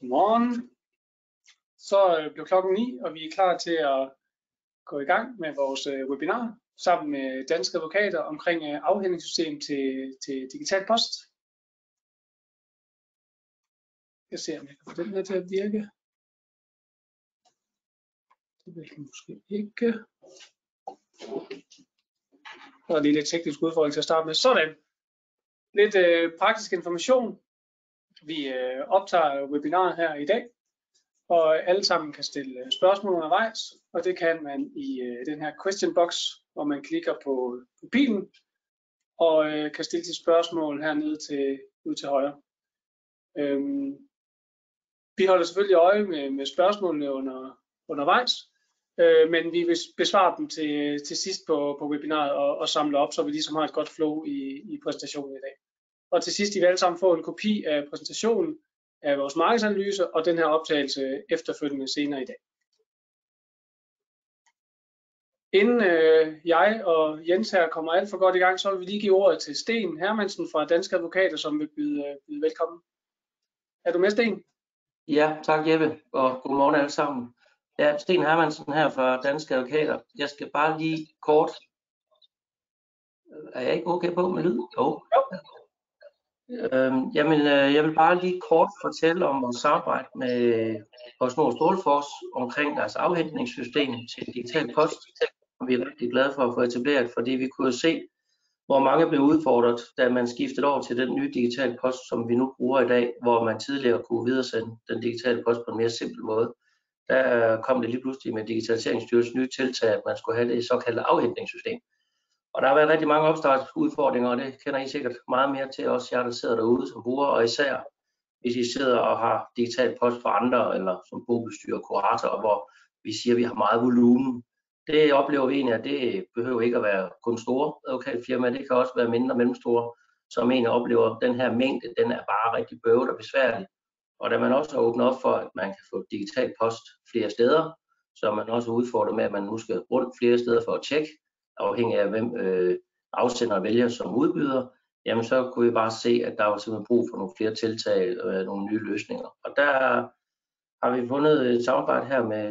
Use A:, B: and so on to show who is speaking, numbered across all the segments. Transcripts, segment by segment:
A: Godmorgen. Så blev klokken 9, og vi er klar til at gå i gang med vores webinar sammen med Danske Advokater omkring afhændingssystem til digital post. Jeg ser, om jeg kan få den her til at virke. Det vil den måske ikke. Der er lige lidt teknisk udfordring til at starte med. Sådan. Lidt praktisk information. Vi optager webinaret her i dag, og alle sammen kan stille spørgsmål undervejs, og det kan man i den her question box, hvor man klikker på pilen og kan stille sit spørgsmål hernede ud til højre. Vi holder selvfølgelig øje med spørgsmålene undervejs, men vi vil besvare dem til sidst på webinaret og samle op, så vi ligesom har et godt flow i præsentationen i dag. Og til sidst I vil alle sammen få en kopi af præsentationen af vores markedsanalyse og den her optagelse efterfølgende senere i dag. Inden jeg og Jens her kommer alt for godt i gang, så vil vi lige give ordet til Sten Hermansen fra Danske Advokater, som vil byde velkommen. Er du med, Sten?
B: Ja, tak Jeppe, og godmorgen alle sammen. Ja, Sten Hermansen her fra Danske Advokater. Jeg skal bare lige kort. Er jeg ikke okay på med lyd? Jo. Jeg vil bare lige kort fortælle om vores samarbejde med PostNord Strålfors omkring deres afhentningssystem til digital post. Vi er rigtig glade for at få etableret, fordi vi kunne se, hvor mange blev udfordret, da man skiftede over til den nye digitale post, som vi nu bruger i dag, hvor man tidligere kunne videresende den digitale post på en mere simpel måde. Der kom det lige pludselig med Digitaliseringsstyrelsens nye tiltag, at man skulle have det såkaldte afhentningssystem. Og der har været rigtig mange opstartsudfordringer, og det kender I sikkert meget mere til, også jer, der sidder derude som brugere, og især hvis I sidder og har digital post for andre, eller som bobestyrer, kurator, hvor vi siger, at vi har meget volumen. Det oplever vi egentlig, at det behøver ikke at være kun store advokatfirmaer, det kan også være mindre og mellemstore, som egentlig oplever, at den her mængde, den er bare rigtig bøvet og besværlig. Og da man også har åbnet op for, at man kan få digital post flere steder, så er man også udfordret med, at man nu skal rundt flere steder for at tjekke, afhængig af hvem afsender vælger som udbyder, jamen så kunne vi bare se, at der var simpelthen brug for nogle flere tiltag, nogle nye løsninger. Og der har vi fundet et samarbejde her med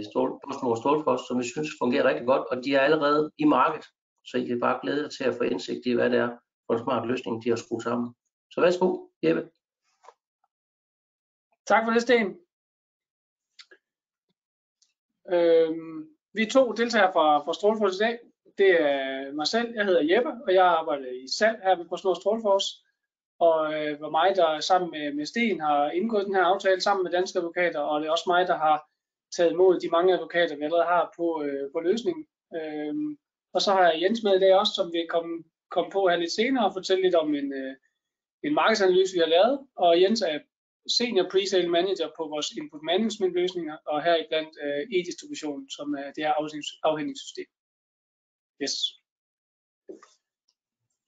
B: PostNord Strålfors, som vi synes fungerer rigtig godt, og de er allerede i markedet, så I kan bare glæde jer til at få indsigt i, hvad det er for en smart løsning, de har skruet sammen. Så værsgo, Jeppe.
A: Tak for det, Sten. Vi er 2 deltagere fra Strålfors i dag. Det er mig selv, jeg hedder Jeppe, og jeg arbejder i salg her ved PostNord Strålfors. Og var mig, der sammen med Sten har indgået den her aftale sammen med Danske Advokater, og det er også mig, der har taget imod de mange advokater, vi allerede har på løsningen. Og så har jeg Jens med i dag også, som vil komme på her lidt senere og fortælle lidt om en markedsanalyse, vi har lavet. Og Jens er Senior Presale Manager på vores Input Management løsninger, og her iblandt e-distribution, som er det her afhændingssystem. Yes.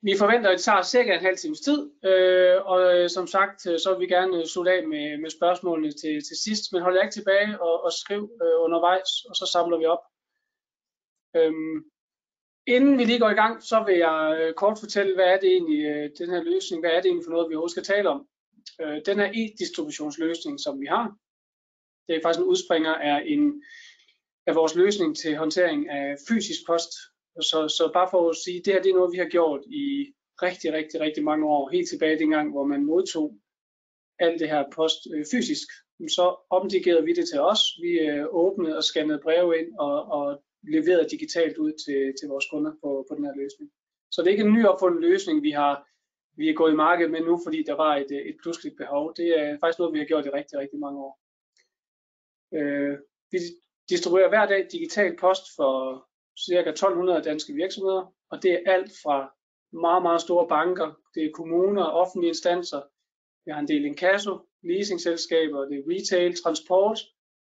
A: Vi forventer, at det tager cirka en halv times tid, og som sagt, så vil vi gerne slutte af med spørgsmålene til sidst, men hold jer ikke tilbage og skriv undervejs, og så samler vi op. Inden vi lige går i gang, så vil jeg kort fortælle, hvad er det egentlig, den her løsning, hvad er det egentlig for noget, vi overhovedet skal tale om. Den her e-distributionsløsning, som vi har, det er faktisk en udspringer af vores løsning til håndtering af fysisk post. Så bare for at sige, det her det er noget, vi har gjort i rigtig mange år, helt tilbage dengang, hvor man modtog alt det her post fysisk. Så omdirigerede vi det til os. Vi åbnede og scannede breve ind og leverede digitalt ud til vores kunder på den her løsning. Så det er ikke en ny opfundet løsning, vi er gået i markedet med nu, fordi der var et pludseligt behov. Det er faktisk noget, vi har gjort i rigtig mange år. Vi distribuerer hver dag digital post for ca. 1200 danske virksomheder, og det er alt fra meget store banker, det er kommuner, offentlige instanser, vi har en del inkasso, leasingselskaber, det er retail, transport,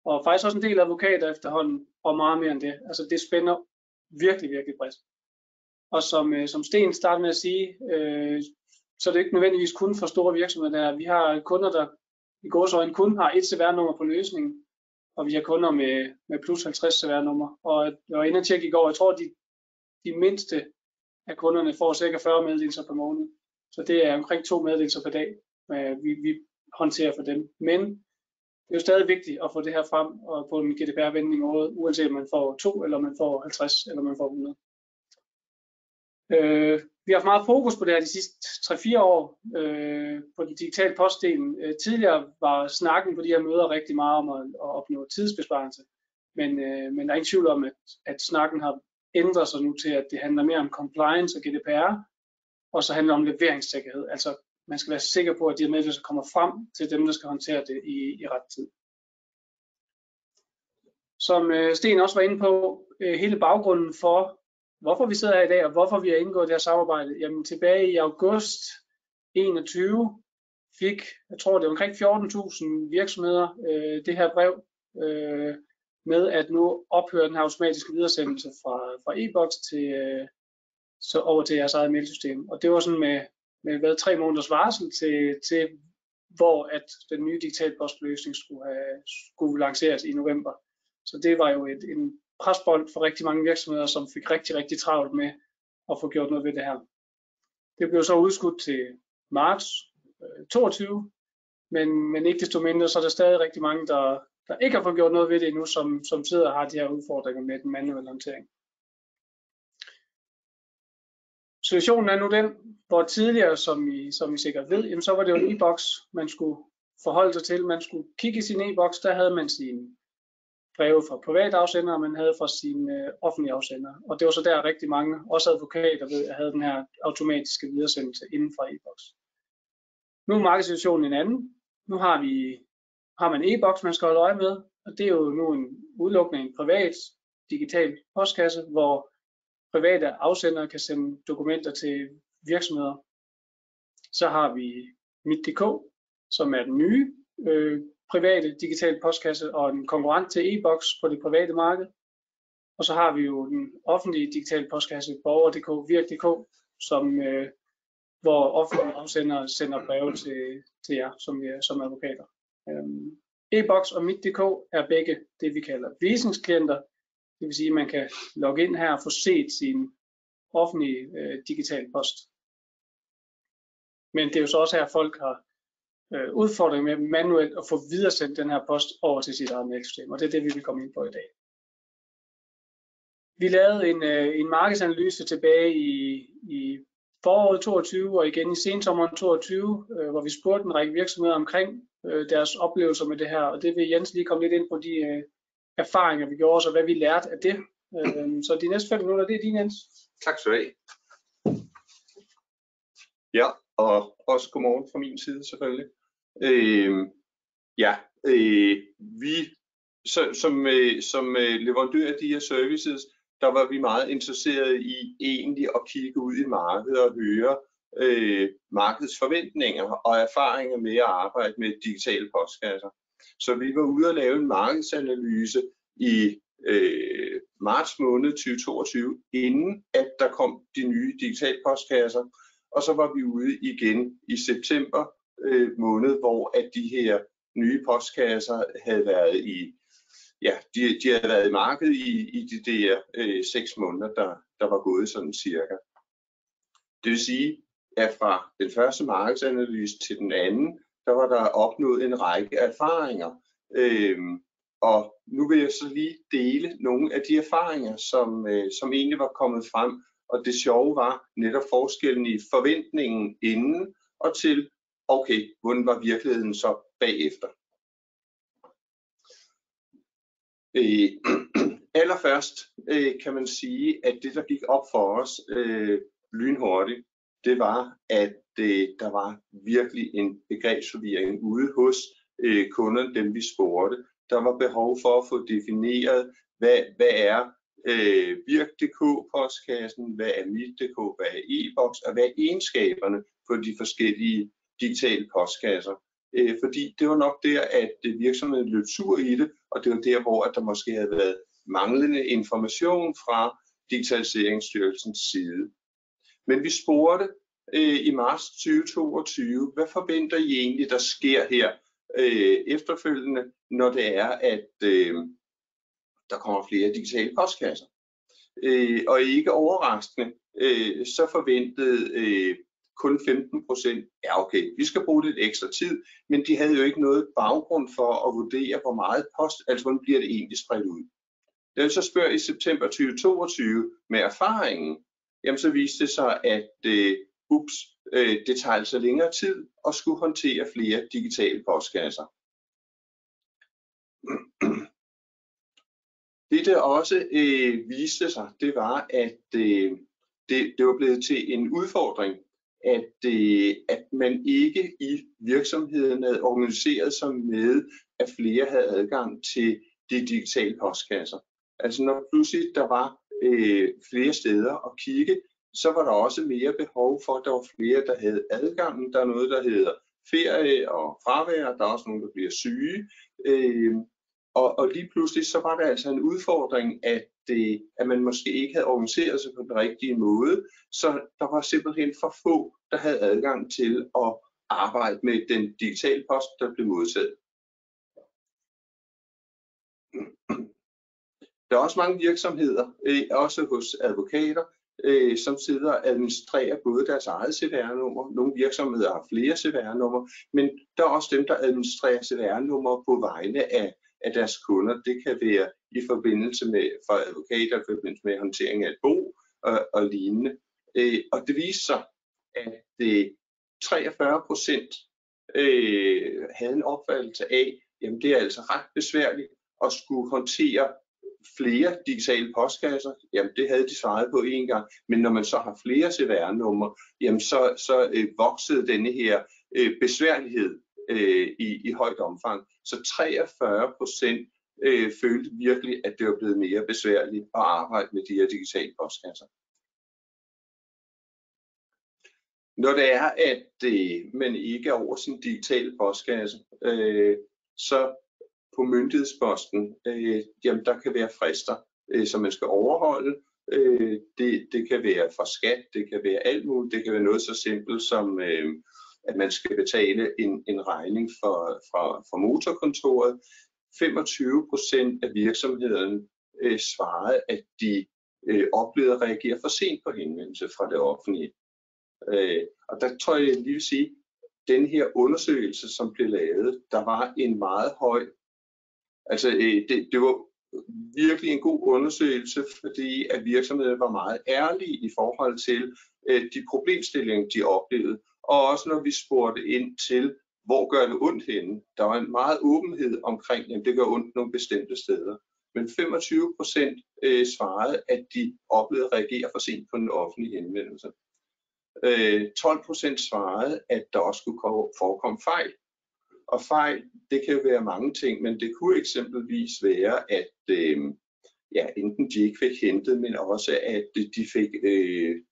A: og faktisk også en del advokater efterhånden, og meget mere end det. Altså det spænder virkelig bredt. Og som Sten startede med at sige, så er det ikke nødvendigvis kun for store virksomheder der. Vi har kunder, der i gåseøjne kun har et CVR-nummer på løsningen, og vi har kunder med plus 50 CVR-nummer. Og jeg var inde og tjekke i går, jeg tror, de mindste af kunderne får ca. 40 meddelelser per måned. Så det er omkring 2 meddelelser per dag, vi håndterer for dem. Men det er jo stadig vigtigt at få det her frem og på en GDPR-venlig måde, uanset om man får 2, eller man får 50, eller man får 100. Vi har haft meget fokus på det her de sidste 3-4 år på den digitale postdelen. Tidligere var snakken på de her møder rigtig meget om at opnå tidsbesparelse, men der er ingen tvivl om, at snakken har ændret sig nu til, at det handler mere om compliance og GDPR, og så handler det om leveringssikkerhed. Altså man skal være sikker på, at de her meddelelser kommer frem til dem, der skal håndtere det i ret tid. Som Sten også var inde på, hele baggrunden for, hvorfor vi sidder her i dag, og hvorfor vi har indgået det her samarbejde. Jamen tilbage i august 21 fik, jeg tror det er omkring 14.000 virksomheder, det her brev med, at nu ophører den her automatiske videresendelse fra e-boks så over til jeres eget mailsystem. Og det var sådan med 3 måneders varsel til hvor at den nye digital postløsning skulle lanceres i november. Så det var jo en presbold for rigtig mange virksomheder, som fik rigtig travlt med at få gjort noget ved det her. Det blev så udskudt til marts 22, men ikke desto mindre, så er der stadig rigtig mange, der ikke har fået gjort noget ved det endnu, som sidder og har de her udfordringer med den manuelle håndtering. Situationen er nu den, hvor tidligere, som I sikkert ved, jamen, så var det jo en e-boks, man skulle forholde sig til. Man skulle kigge i sin e-boks, der havde man sine breve fra private afsendere, og man havde fra sine offentlige afsendere. Og det var så der rigtig mange, også advokater, havde den her automatiske videresendelse inden for e-boks. Nu er markedssituationen en anden. Nu har man e-boks, man skal holde øje med, og det er jo nu udelukkende en privat digital postkasse, hvor private afsendere kan sende dokumenter til virksomheder. Så har vi Mit.dk, som er den nye private digitale postkasse og en konkurrent til e-boks på det private marked. Og så har vi jo den offentlige digitale postkasse, Borger.dk, Virk.dk, hvor offentlige afsendere sender breve til jer som advokater. E-boks og Mit.dk er begge det, vi kalder visningsklienter. Det vil sige, at man kan logge ind her og få set sin offentlige digitale post. Men det er jo så også her, folk har udfordring med manuelt at få videresendt den her post over til sit eget mailsystem, og det er det, vi vil komme ind på i dag. Vi lavede en markedsanalyse tilbage i foråret 22 og igen i sensommeren 22, hvor vi spurgte en række virksomheder omkring deres oplevelser med det her, og det vil Jens lige komme lidt ind på de erfaringer, vi gjorde os, og hvad vi lærte af det. Så de næste 5 minutter, det er din, Jens.
C: Tak skal du have. Ja, og også godmorgen fra min side selvfølgelig. Vi som leverandør af de her services, der var vi meget interesserede i egentlig at kigge ud i markedet og høre markedets forventninger og erfaringer med at arbejde med digitale postkasser. Så vi var ude og lave en markedsanalyse i marts måned 2022, inden at der kom de nye digitale postkasser. Og så var vi ude igen i september måned, hvor at de her nye postkasser havde været de havde været i markedet i de der 6 måneder, der var gået sådan cirka. Det vil sige, at fra den første markedsanalyse til den anden, der var der opnået en række erfaringer. Og nu vil jeg så lige dele nogle af de erfaringer, som egentlig var kommet frem. Og det sjove var netop forskellen i forventningen inden og til, okay, hvordan var virkeligheden så bagefter. Allerførst kan man sige, at det der gik op for os lynhurtigt, det var, at der var virkelig en begrebsforvirring ude hos kunderne, dem vi spurgte. Der var behov for at få defineret, hvad er Virk.dk postkassen, hvad er Mit.dk, hvad er e-boks, og hvad er egenskaberne på de forskellige digitale postkasser. Fordi det var nok der, at virksomheden løb sur i det, og det var der, hvor der måske havde været manglende information fra Digitaliseringsstyrelsens side. Men vi spurgte i marts 2022, hvad forventer I egentlig, der sker her efterfølgende, når det er, at der kommer flere digitale postkasser. Og ikke overraskende, så forventede kun 15%, ja okay, vi skal bruge lidt ekstra tid, men de havde jo ikke noget baggrund for at vurdere, hvor meget post, altså hvordan bliver det egentlig spredt ud. Da jeg så spørger i september 2022 med erfaringen, jamen så viste det sig, at det tager altså længere tid at skulle håndtere flere digitale postkasser. Det der også viste sig, det var, at det var blevet til en udfordring, at man ikke i virksomheden havde organiseret sig med, at flere havde adgang til de digitale postkasser. Altså når pludselig der var flere steder at kigge, så var der også mere behov for, at der var flere, der havde adgang. Der er noget, der hedder ferie og fravær. Der er også nogen, der bliver syge. Og lige pludselig så var der altså en udfordring, at man måske ikke havde organiseret sig på den rigtige måde. Så der var simpelthen for få, der havde adgang til at arbejde med den digitale post, der blev modtaget. Der er også mange virksomheder, også hos advokater, som sidder og administrerer både deres eget CVR-nummer. Nogle virksomheder har flere CVR-nummer, men der er også dem, der administrerer CVR-nummer på vegne af deres kunder. Det kan være i forbindelse med for advokater, i forbindelse med håndtering af et bo og lignende. Og det viser sig, at 43% havde en opfattelse af, jamen det er altså ret besværligt at skulle håndtere flere digitale postkasser. Jamen det havde de svaret på en gang, men når man så har flere CVR-numre, jamen så voksede denne her besværlighed i højt omfang. Så 43% følte virkelig, at det var blevet mere besværligt at arbejde med de her digitale postkasser. Når det er, at man ikke er over sin digitale postkasse, så på myndighedsposten, jamen der kan være frister, som man skal overholde. Det kan være for skat, det kan være alt muligt. Det kan være noget så simpelt som, at man skal betale en regning for motorkontoret. 25% af virksomheden svarede, at de oplevede at reagere for sent på henvendelse fra det offentlige. Og der tror jeg lige vil sige, at den her undersøgelse, som blev lavet, der var en meget høj, altså det var virkelig en god undersøgelse, fordi at virksomheden var meget ærlige i forhold til de problemstillinger, de oplevede. Og også når vi spurgte ind til, hvor gør det ondt henne, der var en meget åbenhed omkring, at det gør ondt nogle bestemte steder. Men 25% svarede, at de oplevede at reagere for sent på den offentlige henvendelse. 12% svarede, at der også skulle forekomme fejl. Og fejl, det kan jo være mange ting, men det kunne eksempelvis være, at enten de ikke fik hentet, men også at de fik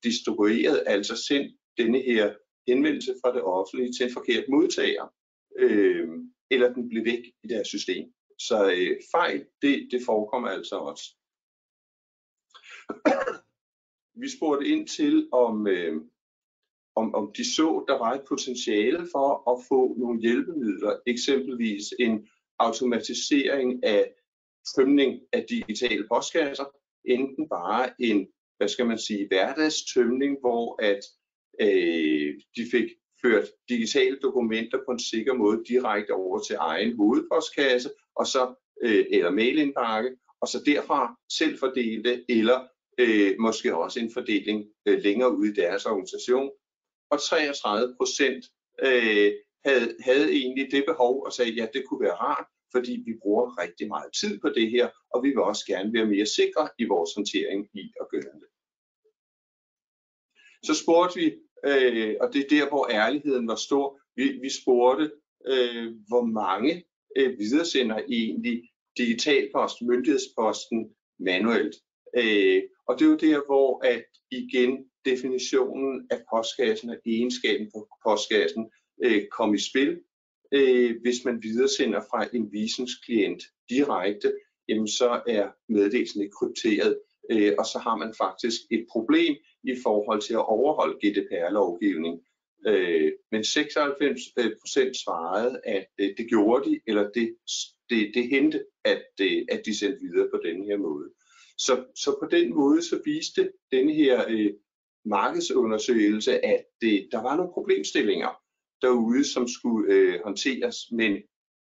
C: distribueret, altså sendt denne her henvendelse fra det offentlige til en forkert modtager, eller den blev væk i deres system. Så fejl, det forekommer altså også. Vi spurgte ind til, om de så, der var et potentiale for at få nogle hjælpemidler, eksempelvis en automatisering af tømning af digitale postkasser, enten bare en, hverdagstømning, hvor at de fik ført digitale dokumenter på en sikker måde direkte over til egen hovedpostkasse, og så eller mailindbakke, og så derfra selv fordele, eller måske også en fordeling længere ude i deres organisation. Og 33% havde egentlig det behov og sagde, ja, det kunne være rart, fordi vi bruger rigtig meget tid på det her, og vi vil også gerne være mere sikre i vores håndtering i at gøre det. Så spurgte vi, og det er der, hvor ærligheden var stor, vi spurgte, hvor mange videresender egentlig digital post, myndighedsposten manuelt. Og det er jo der, hvor at igen definitionen af postkassen og egenskaben på postkassen kom i spil. Hvis man videresender fra en visningsklient direkte, jamen så er meddelelsen ikke krypteret, og så har man faktisk et problem i forhold til at overholde GDPR-lovgivning. Men 96% svarede, at det gjorde de, eller det hentede, at de sendte videre på den her måde. Så på den måde så viste denne her markedsundersøgelse, at der var nogle problemstillinger derude, som skulle håndteres, men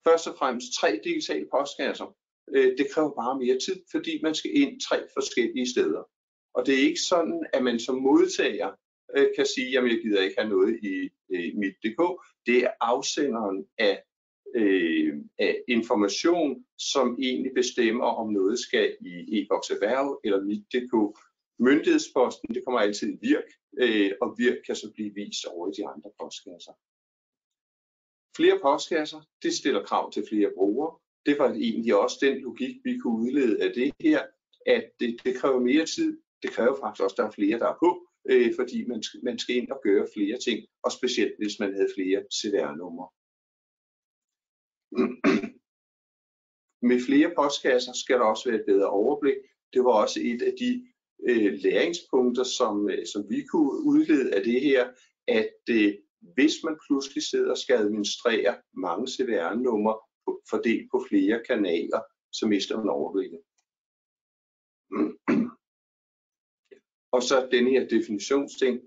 C: først og fremmest 3 digitale postkasser. Det kræver bare mere tid, fordi man skal ind 3 forskellige steder. Og det er ikke sådan, at man som modtager kan sige, at jeg gider ikke have noget i mit.dk. Det er afsenderen af information, som egentlig bestemmer, om noget skal i e-boks erhverv eller mit.dk. Myndighedsposten, det kommer altid i Virk, og Virk kan så blive vist over i de andre postkasser. Flere postkasser, det stiller krav til flere brugere. Det var egentlig også den logik, vi kunne udlede af det her, at det kræver mere tid. Det kræver faktisk også, at der er flere, der er på, fordi man skal ind og gøre flere ting, og specielt hvis man havde flere CVR-numre. Med flere postkasser skal der også være et bedre overblik. Det var også et af de læringspunkter, som vi kunne udlede af det her, at hvis man pludselig sidder og skal administrere mange CVR-numre fordelt på flere kanaler, så mister man overblikket. Og så denne her definitionsting.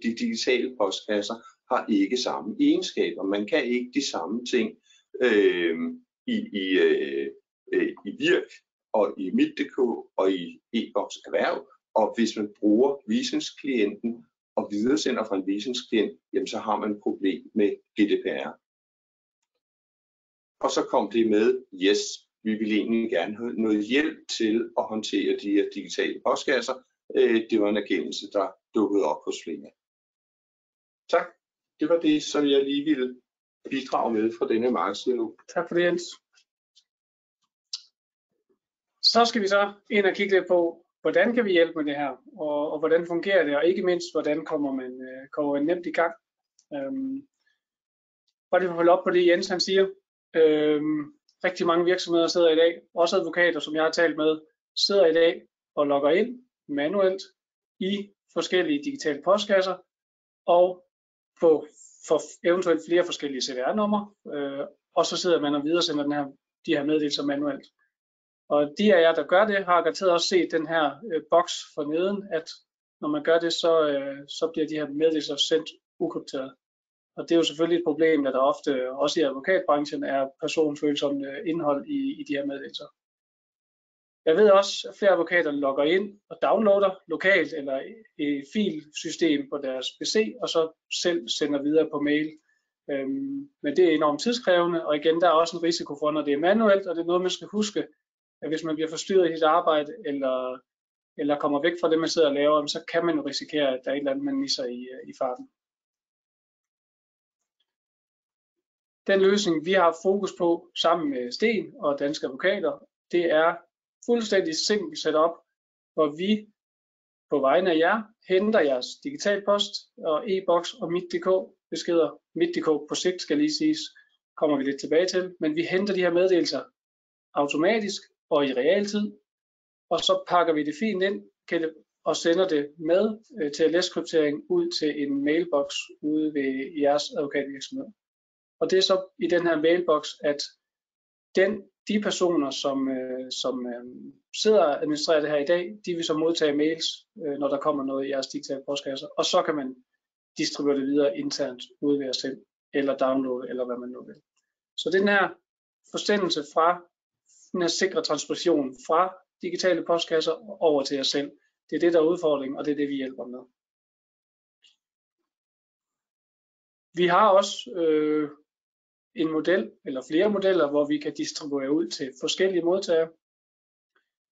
C: De digitale postkasser har ikke samme egenskaber. Man kan ikke de samme ting i Virk og i mit.dk og i e-boks erhverv. Og hvis man bruger visningsklienten og videresender fra en visningsklient, jamen så har man et problem med GDPR. Og så kom det med, yes, vi vil egentlig gerne have noget hjælp til at håndtere de her digitale postkasser. Det var en erkendelse, der dukkede op hos flere. Tak. Det var det, som jeg lige ville bidrage med fra denne markedsdialog.
A: Tak for det, Jens. Så skal vi så ind og kigge lidt på, hvordan kan vi hjælpe med det her, og hvordan fungerer det, og ikke mindst, hvordan kommer man nemt i gang. Bare det for at holde op på det, Jens han siger. Rigtig mange virksomheder sidder i dag, også advokater, som jeg har talt med, sidder i dag og logger ind manuelt i forskellige digitale postkasser og på for eventuelt flere forskellige CVR-numre, og så sidder man og videresender de her meddelelser manuelt. Og de af jer, der gør det, har garanteret også set den her boks forneden, at når man gør det, så bliver de her meddelelser sendt ukrypteret. Og det er jo selvfølgelig et problem, at der ofte, også i advokatbranchen, er personfølsomt indhold i de her meddelelser. Jeg ved også, at flere advokater logger ind og downloader lokalt eller et filsystem på deres PC, og så selv sender videre på mail. Men det er enormt tidskrævende, og igen, der er også en risiko for, når det er manuelt, og det er noget, man skal huske, at hvis man bliver forstyrret i sit arbejde, eller kommer væk fra det, man sidder og laver, så kan man jo risikere, at der er et eller andet, man misser i farten. Den løsning, vi har fokus på sammen med Sten og Danske Advokater, det er fuldstændig simpelt setup, hvor vi på vegne af jer henter jeres digital post og e-boks og mit.dk beskeder. Mit.dk på sigt skal lige siges, kommer vi lidt tilbage til, men vi henter de her meddelelser automatisk og i realtid, og så pakker vi det fint ind og sender det med TLS-kryptering ud til en mailbox ude ved jeres advokatvirksomhed. Og det er så i den her mailbox, at de personer, som sidder og administrerer det her i dag, de vil så modtage mails, når der kommer noget i jeres digitale postkasser, og så kan man distribuere det videre internt ude ved jer selv, eller downloade, eller hvad man nu vil. Så den her forsendelse fra den her sikre transmission fra digitale postkasser over til jer selv, det er det, der er udfordringen, og det er det, vi hjælper med. Vi har også en model, eller flere modeller, hvor vi kan distribuere ud til forskellige modtagere.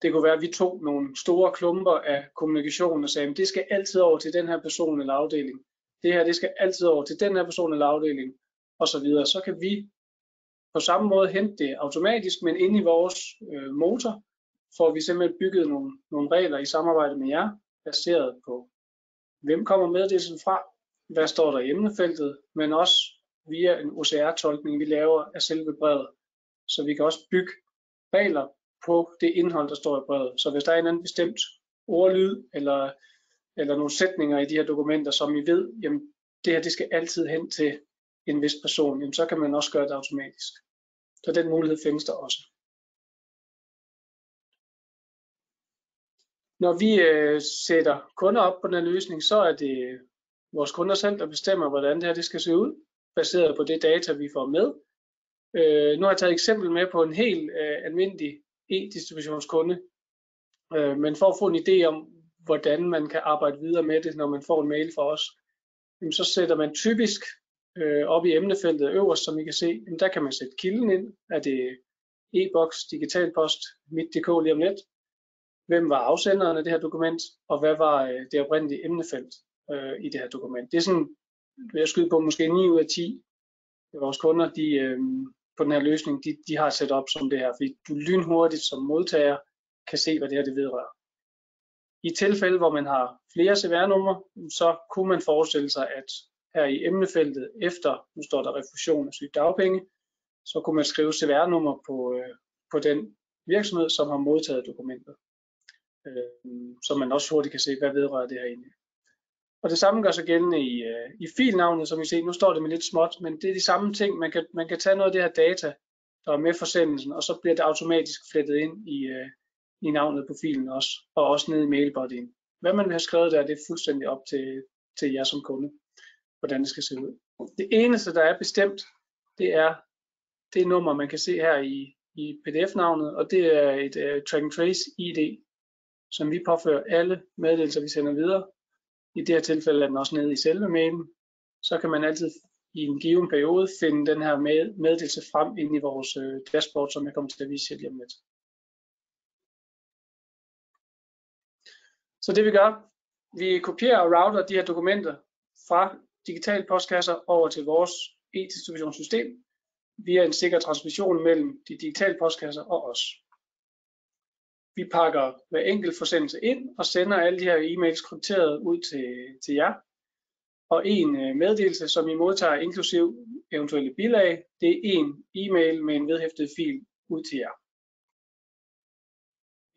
A: Det kunne være, at vi tog nogle store klumper af kommunikation og sagde, at det skal altid over til den her person eller afdeling. Det her, det skal altid over til den her person eller afdeling, og så videre. Så kan vi på samme måde hente det automatisk, men inde i vores motor får vi simpelthen bygget nogle regler i samarbejde med jer, baseret på, hvem kommer meddelelsen fra, hvad står der i emnefeltet, men også via en OCR-tolkning, vi laver af selve brevet. Så vi kan også bygge regler på det indhold, der står i brevet. Så hvis der er en anden bestemt ordlyd, eller nogle sætninger i de her dokumenter, som I ved, jamen det her det skal altid hen til en vis person, jamen så kan man også gøre det automatisk. Så den mulighed findes der også. Når vi sætter kunder op på den her løsning, så er det vores kunder selv, der bestemmer, hvordan det her det skal se ud, baseret på det data, vi får med. Nu har jeg taget et eksempel med på en helt almindelig e-distributionskunde, men for at få en idé om, hvordan man kan arbejde videre med det, når man får en mail fra os, så sætter man typisk op i emnefeltet øverst, som I kan se, der kan man sætte kilden ind. Er det e-boks, digital post, mit.dk lige om lidt? Hvem var afsenderen af det her dokument, og hvad var det oprindelige emnefelt i det her dokument? Det er sådan, vil jeg skyde på, måske 9 ud af 10 af vores kunder, på den her løsning, de har sat op som det her, fordi du lynhurtigt som modtager kan se, hvad det her det vedrører. I tilfælde, hvor man har flere CVR-numre, så kunne man forestille sig, at her i emnefeltet efter, nu står der refusion af sygedagpenge, så kunne man skrive CVR-nummer på den virksomhed, som har modtaget dokumentet. Så man også hurtigt kan se, hvad vedrører det her egentlig. Og det samme gør sig gældende i filnavnet, som I ser. Nu står det med lidt småt, men det er de samme ting. Man kan tage noget af det her data, der er med forsendelsen, og så bliver det automatisk flettet ind i navnet på filen også, og også ned i mailbodyen. Hvad man vil have skrevet der, det er fuldstændig op til jer som kunde, hvordan det skal se ud. Det eneste, der er bestemt, det er det nummer, man kan se her i PDF-navnet, og det er et Track and Trace ID, som vi påfører alle meddelelser, vi sender videre. I det her tilfælde er den også nede i selve mailen. Så kan man altid i en given periode finde den her meddelelse frem ind i vores dashboard, som jeg kommer til at vise jer lige om lidt. Så det vi gør, vi kopierer og router de her dokumenter fra digitale postkasser over til vores e-distributionssystem via en sikker transmission mellem de digitale postkasser og os. Vi pakker hver enkelt forsendelse ind og sender alle de her e-mails krypteret ud til jer. Og en meddelelse, som I modtager inklusiv eventuelle bilag, det er en e-mail med en vedhæftet fil ud til jer.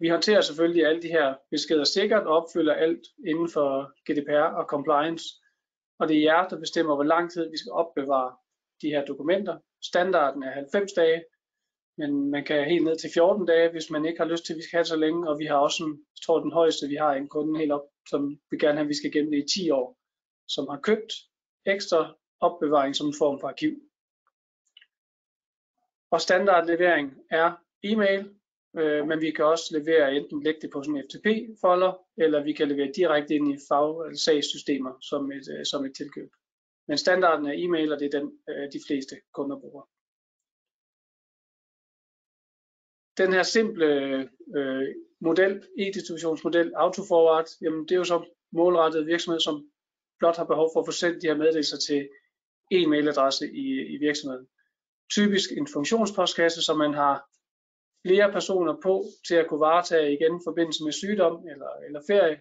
A: Vi håndterer selvfølgelig alle de her beskeder sikkert og opfylder alt inden for GDPR og compliance. Og det er jer, der bestemmer, hvor lang tid vi skal opbevare de her dokumenter. Standarden er 90 dage. Men man kan helt ned til 14 dage, hvis man ikke har lyst til, at vi skal have det så længe. Og vi har også, jeg tror den højeste, vi har en kunde helt op, som vi gerne have, at vi skal gemme det i 10 år, som har købt ekstra opbevaring som en form for arkiv. Og standardlevering er e-mail, men vi kan også levere enten lægge det på sådan en FTP-folder, eller vi kan levere direkte ind i sagssystemer som et tilkøb. Men standarden er e-mail, og det er den, de fleste kunder bruger. Den her simple model, e-distributionsmodel, autoforward, jamen det er jo så målrettet virksomhed, som blot har behov for at få sendt de her meddelelser til en mailadresse i virksomheden. Typisk en funktionspostkasse, som man har flere personer på til at kunne varetage igen i forbindelse med sygdom eller ferie,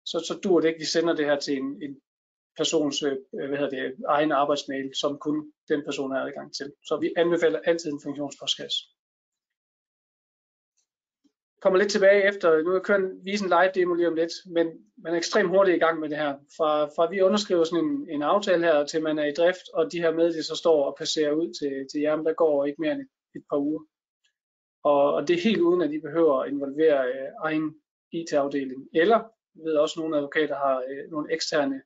A: så dur det ikke, vi sender det her til en persons egen arbejdsmail, som kun den person har adgang til. Så vi anbefaler altid en funktionspostkasse. Kommer lidt tilbage efter, nu kan jeg vise en live demo lige om lidt, men man er ekstremt hurtigt i gang med det her. Fra vi underskriver sådan en aftale her, til man er i drift, og de her meddelelser står og passerer ud til jer, der går ikke mere end et par uger. Og det er helt uden, at I behøver at involvere egen IT-afdeling. Eller, jeg ved også, nogle advokater har nogle eksterne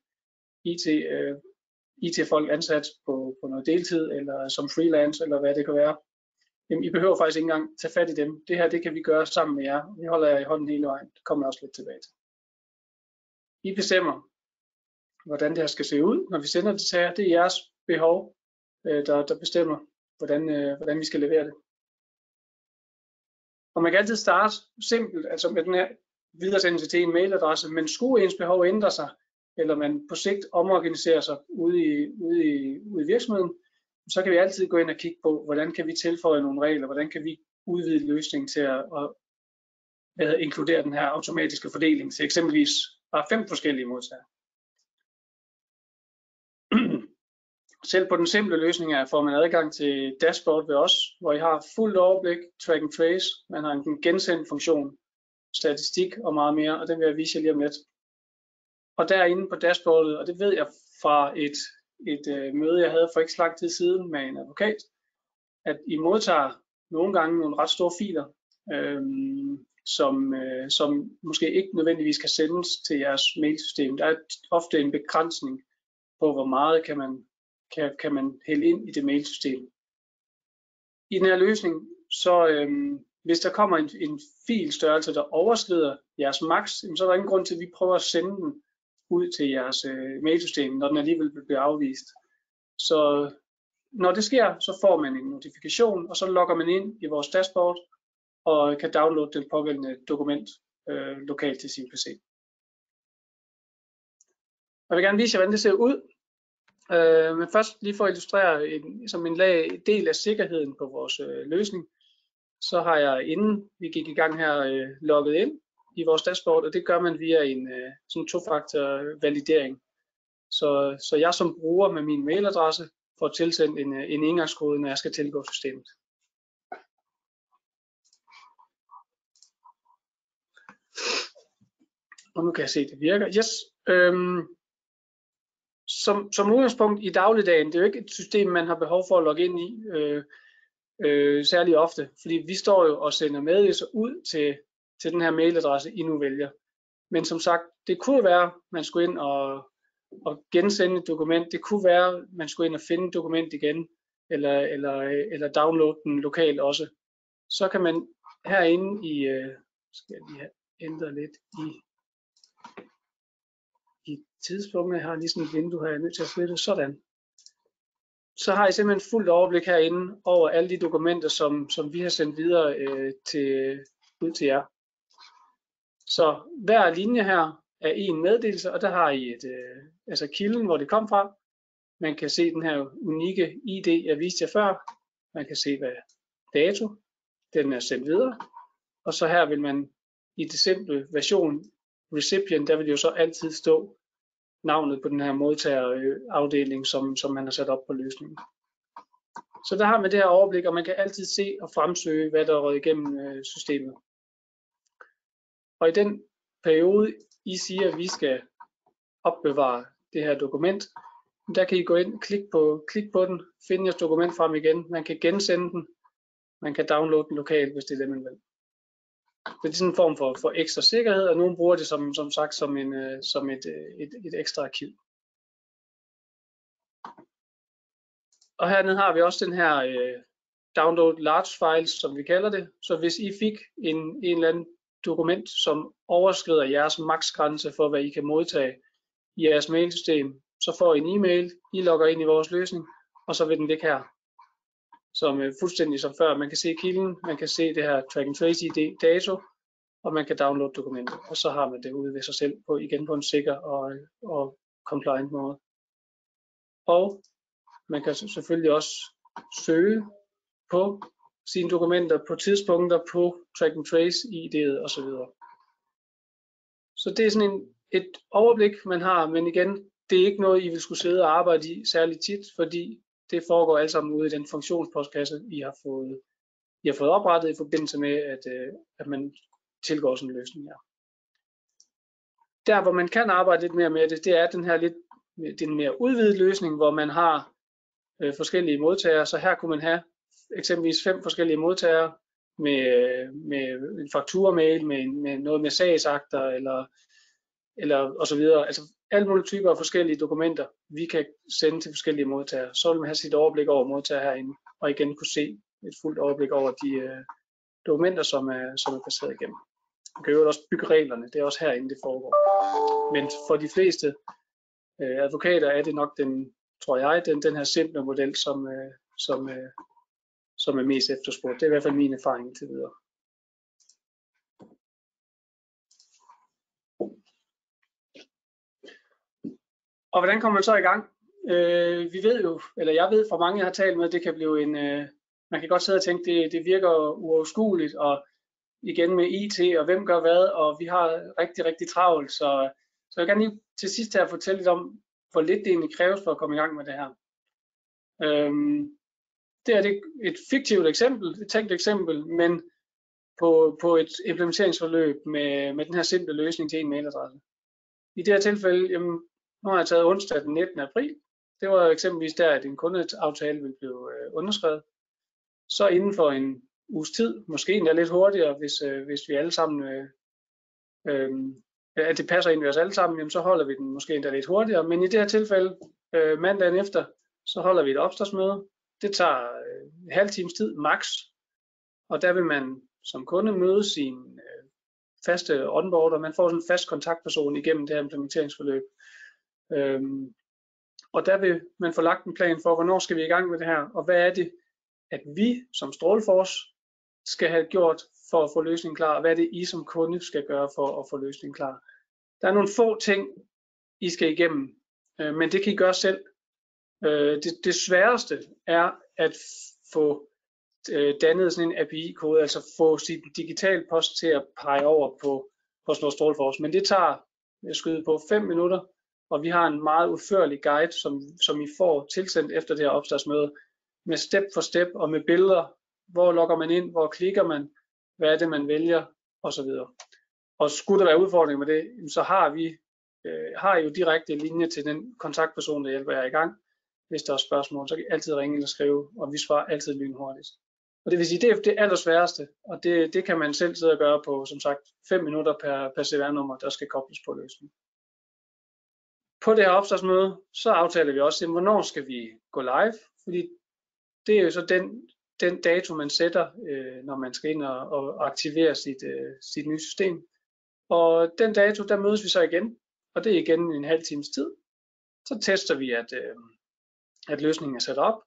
A: IT-folk ansat på noget deltid, eller som freelance, eller hvad det kan være. Jamen, I behøver faktisk ikke engang tage fat i dem. Det her, det kan vi gøre sammen med jer. Vi holder jer i hånden hele vejen. Det kommer jeg også lidt tilbage til. I bestemmer, hvordan det her skal se ud, når vi sender det til jer. Det er jeres behov, der bestemmer, hvordan vi skal levere det. Og man kan altid starte simpelt, altså med den her videresendelse til en mailadresse, men skulle ens behov ændre sig, eller man på sigt omorganiserer sig ude i virksomheden, så kan vi altid gå ind og kigge på, hvordan kan vi tilføje nogle regler, hvordan kan vi udvide løsningen til at inkludere den her automatiske fordeling til eksempelvis bare 5 forskellige modtagere. Selv på den simple løsning her får man adgang til dashboard ved os, hvor I har fuldt overblik, track and trace, man har en gensendt funktion, statistik og meget mere, og den vil jeg vise jer lige om lidt. Og derinde på dashboardet, og det ved jeg fra et møde, jeg havde for ikke så lang tid siden med en advokat, at I modtager nogle gange nogle ret store filer, som måske ikke nødvendigvis kan sendes til jeres mailsystem. Der er ofte en begrænsning på, hvor meget kan man hælde ind i det mailsystem. I den her løsning, så hvis der kommer en filstørrelse, der overskrider jeres max, så er der ingen grund til, at vi prøver at sende den ud til jeres mailsystem, når den alligevel bliver afvist. Så når det sker, så får man en notifikation, og så logger man ind i vores dashboard og kan downloade det pågældende dokument lokalt til sin PC. Jeg vil gerne vise jer, hvordan det ser ud. Men først lige for at illustrere som en del af sikkerheden på vores løsning, så har jeg, inden vi gik i gang her, logget ind i vores dashboard, og det gør man via en sådan tofaktor validering. Så jeg som bruger med min mailadresse får tilsendt en engangskode, når jeg skal tilgå systemet. Og nu kan jeg se, at det virker. Yes. Som udgangspunkt i dagligdagen, det er jo ikke et system, man har behov for at logge ind i særlig ofte, fordi vi står jo og sender meddelelser ud til den her mailadresse, I nu vælger. Men som sagt, det kunne være, man skulle ind og gensende et dokument. Det kunne være, man skulle ind og finde et dokument igen, eller downloade den lokalt også. Så kan man herinde i, skal jeg lige have ændret lidt i tidspunktet, jeg har lige sådan et vindue her, jeg er nødt til at flytte sådan. Så har I simpelthen fuldt overblik herinde over alle de dokumenter, som vi har sendt videre ud til jer. Så hver linje her er en meddelelse, og der har I altså kilden, hvor det kom fra. Man kan se den her unikke ID, jeg viste jer før. Man kan se, hvad dato den er sendt videre. Og så her vil man i det simple version recipient, der vil jo så altid stå navnet på den her modtagerafdeling, som man har sat op på løsningen. Så der har man det her overblik, og man kan altid se og fremsøge, hvad der er røget igennem systemet. Og i den periode, I siger, at vi skal opbevare det her dokument, der kan I gå ind, klik på den, finde jeres dokument frem igen. Man kan gensende den, man kan downloade den lokalt, hvis det er det, man vil. Det er sådan en form for ekstra sikkerhed, og nogen bruger det som sagt som et ekstra arkiv. Og hernede har vi også den her download large files, som vi kalder det. Så hvis I fik en eller anden dokument, som overskrider jeres maksgrænse for, hvad I kan modtage i jeres mailsystem, så får I en e-mail, I logger ind i vores løsning, og så vil den ligge her. Som fuldstændig som før. Man kan se kilden, man kan se det her track and trace ID dato, og man kan downloade dokumentet, og så har man det ude ved sig selv igen på en sikker og compliant måde. Og man kan selvfølgelig også søge på sine dokumenter på tidspunkter på track and trace ID'et osv. Så det er sådan et overblik, man har, men igen, det er ikke noget, I vil skulle sidde og arbejde i særligt tit, fordi det foregår alt sammen ude i den funktionspostkasse, I har fået oprettet i forbindelse med, at man tilgår sådan en løsning her. Der, hvor man kan arbejde lidt mere med det, det er den mere udvidede løsning, hvor man har forskellige modtagere. Så her kunne man have eksempelvis 5 forskellige modtagere med en fakturamail, med noget med sagsakter eller og så videre. Altså alle mulige typer af forskellige dokumenter, vi kan sende til forskellige modtagere. Så vil man have sit overblik over modtager herinde, og igen kunne se et fuldt overblik over de dokumenter, som er passeret igennem. Man kan jo også bygge reglerne, det er også herinde, det foregår. Men for de fleste advokater er det nok den her simple model, som er mest efterspurgt. Det er i hvert fald min erfaring til videre. Og hvordan kommer man så i gang? Vi ved jo, eller jeg ved fra mange, jeg har talt med, det kan blive man kan godt sidde og tænke, det virker uoverskueligt, og igen med IT, og hvem gør hvad, og vi har rigtig, rigtig travlt. Så jeg vil gerne lige til sidst her fortælle lidt om, hvor lidt det egentlig kræves for at komme i gang med det her. Det er et fiktivt eksempel, et tænkt eksempel, men på et implementeringsforløb med den her simple løsning til en mailadresse. I det her tilfælde, jamen, nu har jeg taget onsdag den 19. april. Det var eksempelvis der, at en kundeaftale ville blive underskrevet. Så inden for uges tid, måske endda lidt hurtigere, hvis vi alle sammen, at det passer ind ved os alle sammen, jamen så holder vi den måske endda lidt hurtigere. Men i det her tilfælde, mandagen efter, så holder vi et opstartsmøde. Det tager en halv times tid max, og der vil man som kunde møde sin faste onboarder. Man får sådan en fast kontaktperson igennem det her implementeringsforløb. Og der vil man få lagt en plan for, hvornår skal vi i gang med det her, og hvad er det, at vi som StråleForce skal have gjort for at få løsningen klar, og hvad er det, I som kunde skal gøre for at få løsningen klar. Der er nogle få ting, I skal igennem, men det kan I gøre selv. Det sværeste er at få dannet sådan en API-kode, altså få sit digital post til at pege over på StråleForce. Men det tager, jeg skyder på, 5 minutter, og vi har en meget udførlig guide, som I får tilsendt efter det her opstartsmøde, med step for step og med billeder. Hvor logger man ind, hvor klikker man, hvad er det, man vælger, osv. Og skulle der være udfordringer med det, så har I jo direkte linje til den kontaktperson, der hjælper jer i gang. Hvis der er spørgsmål, så kan I altid ringe eller skrive, og vi svarer altid lynhurtigt. Og det vil sige, det er det allersværeste, og det kan man selv sidde og gøre på, som sagt, 5 minutter per CVR-nummer, der skal kobles på løsningen. På det her opstartsmøde, så aftaler vi også, hvornår skal vi gå live, fordi det er jo så den dato, man sætter, når man skal ind og aktivere sit nye system. Og den dato, der mødes vi så igen, og det er igen en halv times tid. Så tester vi, at løsningen er sat op.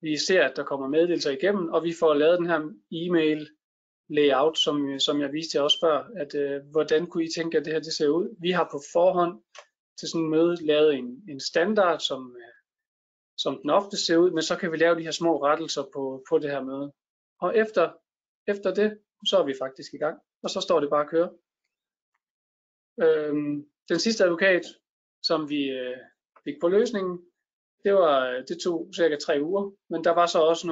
A: Vi ser, at der kommer meddelelser igennem, og vi får lavet den her e-mail layout, som jeg viste jer også før, at hvordan kunne I tænke, at det her det ser ud. Vi har på forhånd til sådan et møde lavet en standard, som den ofte ser ud, men så kan vi lave de her små rettelser på det her møde. Og efter det, så er vi faktisk i gang, og så står det bare at køre. Den sidste advokat, som vi fik på løsningen, det tog cirka 3 uger, men der var så også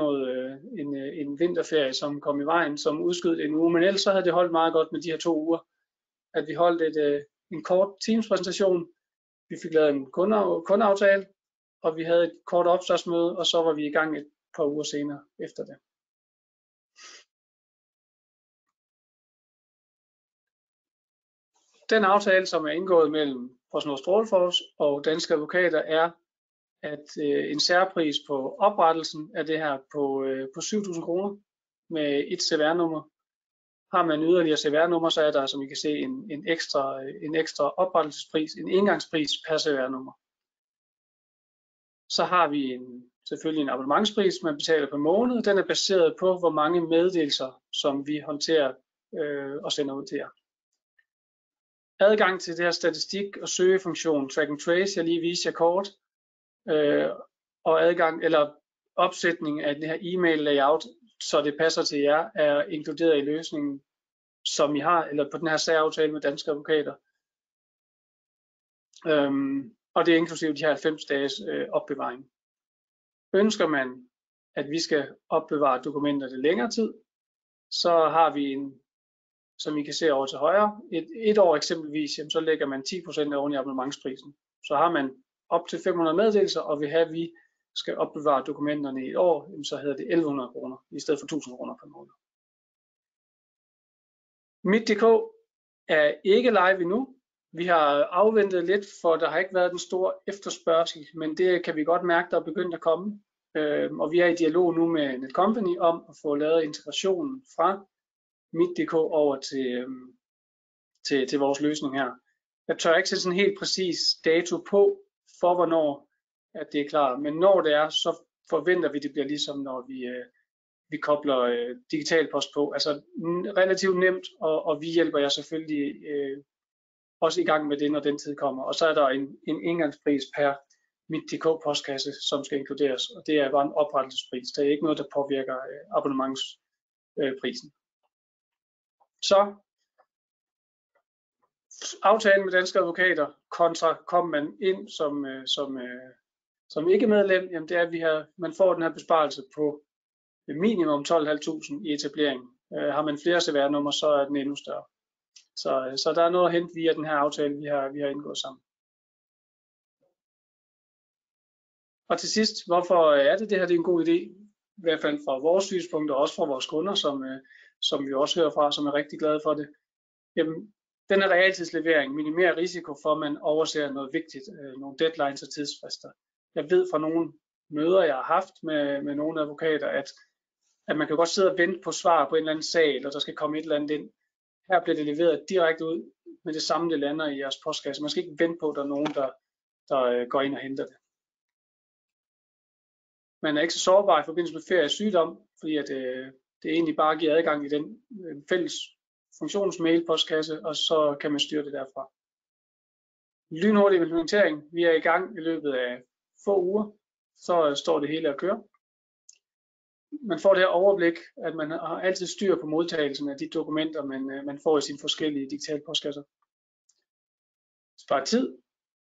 A: en vinterferie, som kom i vejen, som udskød en uge, men ellers så havde det holdt meget godt med de her 2 uger, at vi holdt en kort Teams-præsentation, vi fik lavet en kundeaftale, og vi havde et kort opstartsmøde, og så var vi i gang et par uger senere efter det. Den aftale, som er indgået mellem PostNord StråleForce og Danske Advokater, er, at en særpris på oprettelsen af det her på 7.000 kroner med et CVR-nummer. Har man yderligere CVR-nummer, så er der, som I kan se, en ekstra oprettelsespris, en engangspris per CVR-nummer. Så har vi selvfølgelig en abonnementspris, man betaler per måned. Den er baseret på, hvor mange meddelelser, som vi håndterer og sender ud til jer. Adgang til det her statistik og søgefunktion, track and trace, jeg lige viste jer kort, og adgang eller opsætning af det her e-mail layout, så det passer til jer, er inkluderet i løsningen, som I har, eller på den her særaftale med Danske Advokater. Og det er inklusive de her 90 dages opbevaring. Ønsker man, at vi skal opbevare dokumenter til længere tid, så har vi som I kan se over til højre, et år eksempelvis, jamen, så lægger man 10% oven i abonnementsprisen. Så har man op til 500 meddelelser, og vil have, at vi skal opbevare dokumenterne i et år, jamen, så hedder det 1.100 kroner, i stedet for 1.000 kroner per måned. Mit.dk er ikke live endnu. Vi har afventet lidt, for der har ikke været den store efterspørgsel, men det kan vi godt mærke, der er begyndt at komme. Og vi er i dialog nu med Netcompany om at få lavet integrationen fra Mit.dk over til vores løsning her. Jeg tør ikke sætte sådan en helt præcis dato på, for hvornår at det er klar, men når det er, så forventer vi, det bliver ligesom når vi kobler digital post på. Altså relativt nemt, og vi hjælper jer selvfølgelig også i gang med det, når den tid kommer. Og så er der en engangspris per Mit.dk postkasse, som skal inkluderes, og det er bare en oprettelsespris. Der er ikke noget, der påvirker abonnementsprisen. Så aftalen med Danske Advokater kontra kom man ind som ikke medlem, jamen det er, at man får den her besparelse på minimum 12.500 i etablering. Har man flere CVR-nummer, så er den endnu større. Så der er noget at hente via den her aftale, vi har indgået sammen. Og til sidst, hvorfor er det her det er en god idé? i hvert fald fra vores synspunkt, og også fra vores kunder, som vi også hører fra, som er rigtig glade for det. Jamen, den her realtidslevering minimerer risiko for, at man overser noget vigtigt, nogle deadlines og tidsfrister. Jeg ved fra nogle møder, jeg har haft med nogle advokater, at man kan godt sidde og vente på svar på en eller anden sag, eller der skal komme et eller andet ind. Her bliver det leveret direkte ud med det samme, det lander i jeres postkasse. Man skal ikke vente på, at der er nogen, der går ind og henter det. Man er ikke så sårbar i forbindelse med ferie og sygdom, fordi at, det egentlig bare giver adgang i den fælles funktionsmail-postkasse, og så kan man styre det derfra. Lynhurtig implementering. Vi er i gang i løbet af få uger, så står det hele at køre. Man får det her overblik, at man har altid styr på modtagelsen af de dokumenter, man får i sine forskellige digitale postkasser. Sparer tid,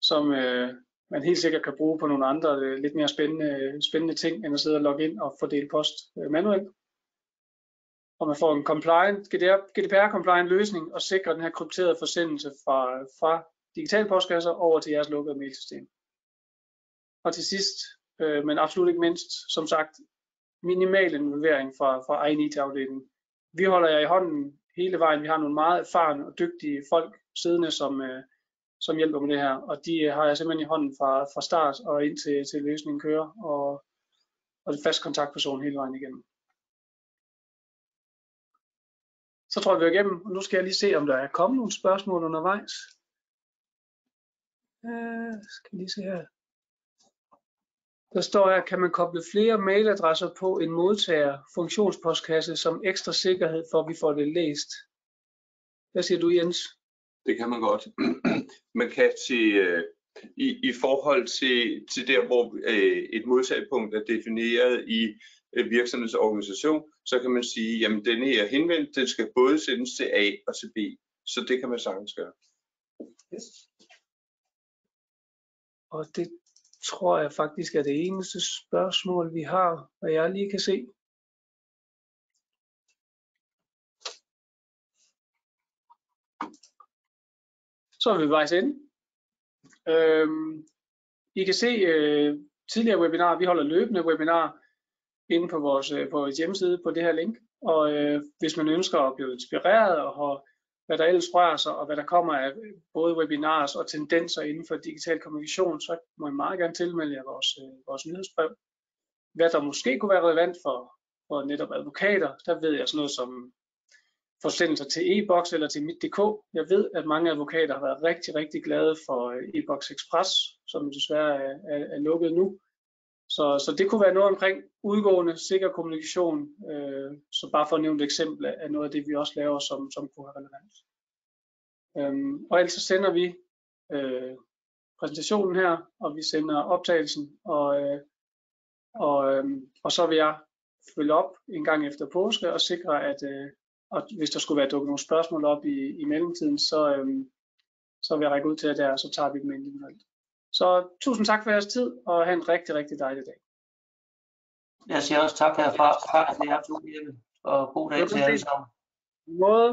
A: som man helt sikkert kan bruge på nogle andre lidt mere spændende ting, end at sidde og logge ind og fordele post manuelt. Og man får en GDPR-compliant løsning og sikrer den her krypterede forsendelse fra digitale postkasser over til jeres lukkede mailsystem. Og til sidst, men absolut ikke mindst, som sagt, minimal involvering fra egen IT-afdeling. Vi holder jer i hånden hele vejen. Vi har nogle meget erfarne og dygtige folk siddende, som hjælper med det her, og de har jeg simpelthen i hånden fra start og ind til løsningen kører, og det fast kontaktperson hele vejen igennem. Så tror jeg, vi er igennem, og nu skal jeg lige se, om der er kommet nogle spørgsmål undervejs. Skal lige se her. Der står her, kan man koble flere mailadresser på en modtager funktionspostkasse som ekstra sikkerhed for, at vi får det læst? Hvad siger du, Jens?
C: Det kan man godt. Man kan i forhold til der, hvor et modtagepunkt er defineret i virksomhedens organisation, så kan man sige, jamen den her henvendt, den skal både sendes til A og til B. Så det kan man sagtens gøre.
A: Yes. Og det tror jeg faktisk er det eneste spørgsmål, vi har, hvad jeg lige kan se. Så er vi vejs inde. I kan se tidligere webinarer, vi holder løbende webinarer inde på vores hjemmeside på det her link. Og hvis man ønsker at blive inspireret og hvad der ellers rører sig, og hvad der kommer af både webinars og tendenser inden for digital kommunikation, så må I meget gerne tilmelde jer vores nyhedsbrev. Hvad der måske kunne være relevant for netop advokater, der ved jeg sådan noget som forsendelser til e-boks eller til mit.dk. Jeg ved, at mange advokater har været rigtig, rigtig glade for e-boks Express, som desværre er lukket nu. Så det kunne være noget omkring udgående, sikker kommunikation, så bare for at nævne et eksempel af noget af det, vi også laver, som kunne have relevans. Og ellers så sender vi præsentationen her, og vi sender optagelsen, og så vil jeg følge op en gang efter påske og sikre, at og hvis der skulle være dukket nogle spørgsmål op i mellemtiden, så vil jeg række ud til jer der, og så tager vi dem individuelt. Så tusind tak for jeres tid, og have en rigtig, rigtig dejlig dag.
B: Jeg siger også tak herfra. Tak til jer to, og god dag til alle sammen.
A: Måde.